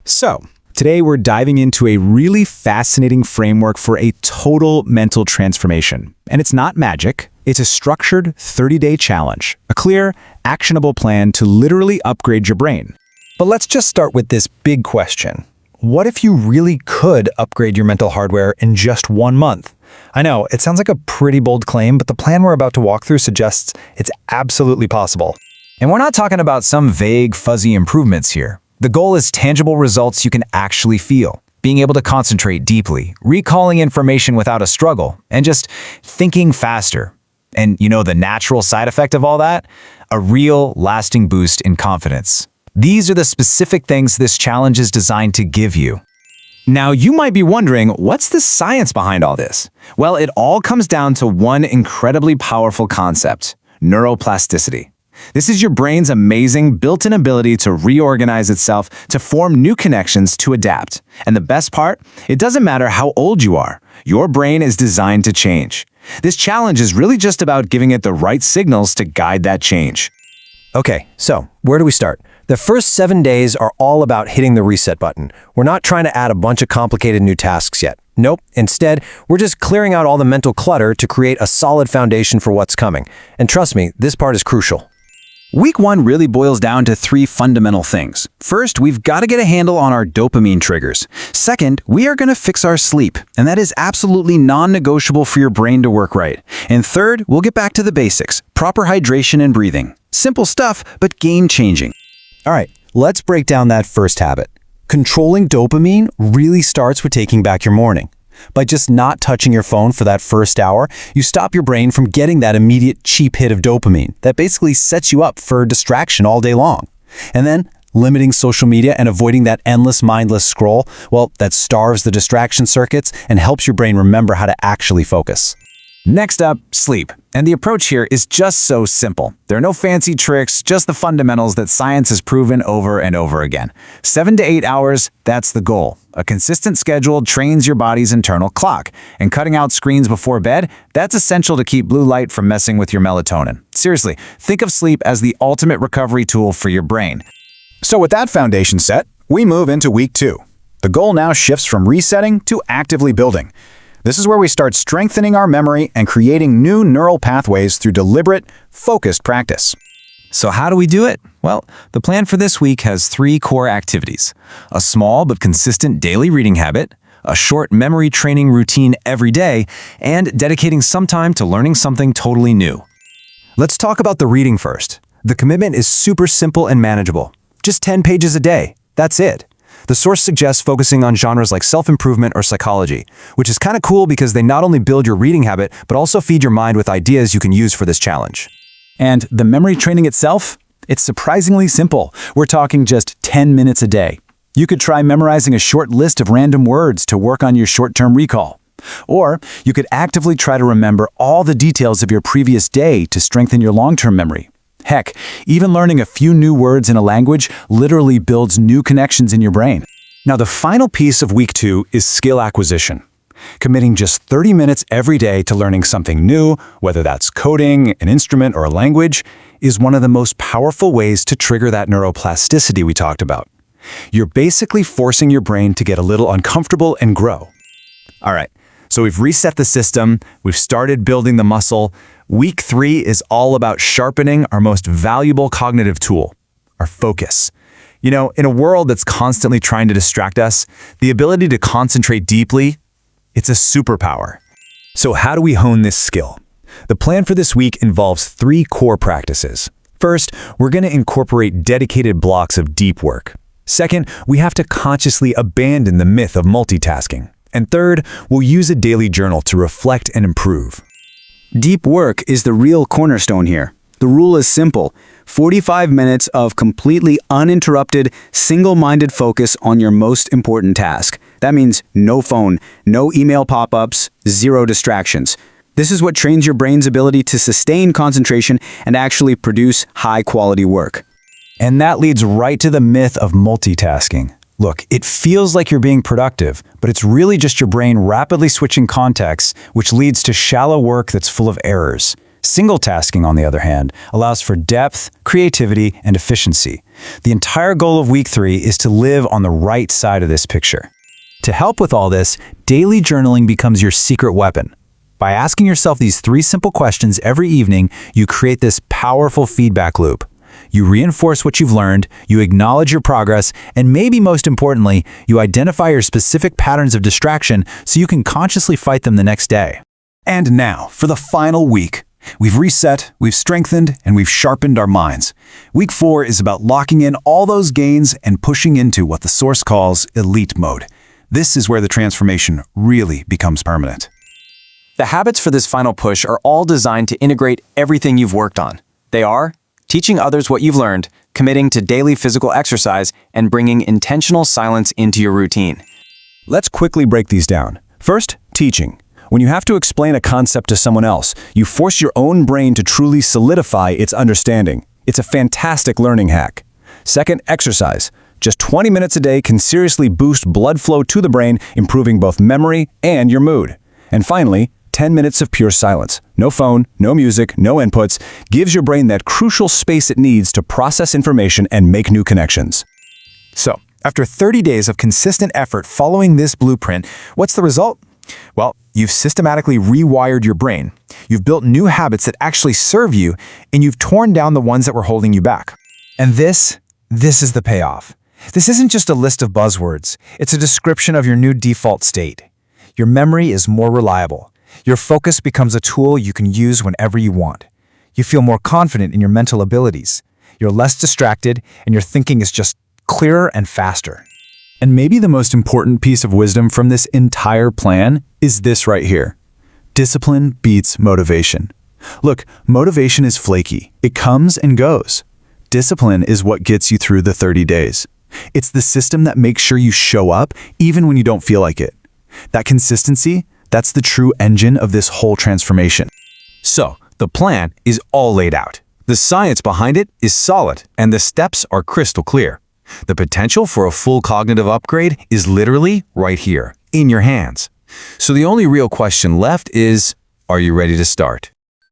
So, today we're diving into a really fascinating framework for a total mental transformation. And it's not magic, it's a structured 30-day challenge, a clear, actionable plan to literally upgrade your brain. But let's just start with this big question. What if you really could upgrade your mental hardware in just 1 month? I know, it sounds like a pretty bold claim, but the plan we're about to walk through suggests it's absolutely possible. And we're not talking about some vague, fuzzy improvements here. The goal is tangible results you can actually feel. Being able to concentrate deeply, recalling information without a struggle, and just thinking faster. And you know the natural side effect of all that? A real, lasting boost in confidence. These are the specific things this challenge is designed to give you. Now, you might be wondering, what's the science behind all this? Well, it all comes down to one incredibly powerful concept: neuroplasticity. This is your brain's amazing built-in ability to reorganize itself, to form new connections, to adapt. And the best part? It doesn't matter how old you are. Your brain is designed to change. This challenge is really just about giving it the right signals to guide that change. Okay, so where do we start? The first 7 days are all about hitting the reset button. We're not trying to add a bunch of complicated new tasks yet. Nope, instead, we're just clearing out all the mental clutter to create a solid foundation for what's coming. And trust me, this part is crucial. Week 1 really boils down to 3 fundamental things. First, we've got to get a handle on our dopamine triggers. Second, we are going to fix our sleep, and that is absolutely non-negotiable for your brain to work right. And third, we'll get back to the basics: proper hydration and breathing. Simple stuff, but game-changing. All right, let's break down that first habit. Controlling dopamine really starts with taking back your morning. By just not touching your phone for that first hour, you stop your brain from getting that immediate cheap hit of dopamine that basically sets you up for distraction all day long. And then, limiting social media and avoiding that endless mindless scroll, well, that starves the distraction circuits and helps your brain remember how to actually focus. Next up, sleep. And the approach here is just so simple. There are no fancy tricks, just the fundamentals that science has proven over and over again. 7 to 8 hours, that's the goal. A consistent schedule trains your body's internal clock. And cutting out screens before bed, that's essential to keep blue light from messing with your melatonin. Seriously, think of sleep as the ultimate recovery tool for your brain. So with that foundation set, we move into week 2. The goal now shifts from resetting to actively building. This is where we start strengthening our memory and creating new neural pathways through deliberate, focused practice. So how do we do it? Well, the plan for this week has 3 core activities: a small but consistent daily reading habit, a short memory training routine every day, and dedicating some time to learning something totally new. Let's talk about the reading first. The commitment is super simple and manageable. Just 10 pages a day. That's it. The source suggests focusing on genres like self-improvement or psychology, which is kind of cool because they not only build your reading habit, but also feed your mind with ideas you can use for this challenge. And the memory training itself? It's surprisingly simple. We're talking just 10 minutes a day. You could try memorizing a short list of random words to work on your short-term recall. Or you could actively try to remember all the details of your previous day to strengthen your long-term memory. Heck, even learning a few new words in a language literally builds new connections in your brain. Now, the final piece of week 2 is skill acquisition. Committing just 30 minutes every day to learning something new, whether that's coding, an instrument, or a language, is one of the most powerful ways to trigger that neuroplasticity we talked about. You're basically forcing your brain to get a little uncomfortable and grow. All right, so we've reset the system, we've started building the muscle. Week 3 is all about sharpening our most valuable cognitive tool, our focus. You know, in a world that's constantly trying to distract us, the ability to concentrate deeply, it's a superpower. So how do we hone this skill? The plan for this week involves 3 core practices. First, we're going to incorporate dedicated blocks of deep work. Second, we have to consciously abandon the myth of multitasking. And third, we'll use a daily journal to reflect and improve. Deep work is the real cornerstone here. The rule is simple: 45 minutes of completely uninterrupted, single-minded focus on your most important task. That means no phone, no email pop-ups, 0 distractions. This is what trains your brain's ability to sustain concentration and actually produce high-quality work. And that leads right to the myth of multitasking. Look, it feels like you're being productive, but it's really just your brain rapidly switching contexts, which leads to shallow work that's full of errors. Single tasking, on the other hand, allows for depth, creativity, and efficiency. The entire goal of week 3 is to live on the right side of this picture. To help with all this, daily journaling becomes your secret weapon. By asking yourself these 3 simple questions every evening, you create this powerful feedback loop. You reinforce what you've learned, you acknowledge your progress, and maybe most importantly, you identify your specific patterns of distraction so you can consciously fight them the next day. And now, for the final week. We've reset, we've strengthened, and we've sharpened our minds. Week 4 is about locking in all those gains and pushing into what the source calls elite mode. This is where the transformation really becomes permanent. The habits for this final push are all designed to integrate everything you've worked on. They are teaching others what you've learned, committing to daily physical exercise, and bringing intentional silence into your routine. Let's quickly break these down. First, teaching. When you have to explain a concept to someone else, you force your own brain to truly solidify its understanding. It's a fantastic learning hack. Second, exercise. Just 20 minutes a day can seriously boost blood flow to the brain, improving both memory and your mood. And finally, 10 minutes of pure silence. No phone, no music, no inputs, gives your brain that crucial space it needs to process information and make new connections. So, after 30 days of consistent effort following this blueprint, what's the result? Well, you've systematically rewired your brain. You've built new habits that actually serve you, and you've torn down the ones that were holding you back. And this is the payoff. This isn't just a list of buzzwords. It's a description of your new default state. Your memory is more reliable. Your focus becomes a tool you can use whenever you want. You feel more confident in your mental abilities. You're less distracted, and your thinking is just clearer and faster. And maybe the most important piece of wisdom from this entire plan is this right here. Discipline beats motivation. Look, motivation is flaky. It comes and goes. Discipline is what gets you through the 30 days. It's the system that makes sure you show up even when you don't feel like it. That consistency, that's the true engine of this whole transformation. So, the plan is all laid out. The science behind it is solid, and the steps are crystal clear. The potential for a full cognitive upgrade is literally right here, in your hands. So the only real question left is, are you ready to start?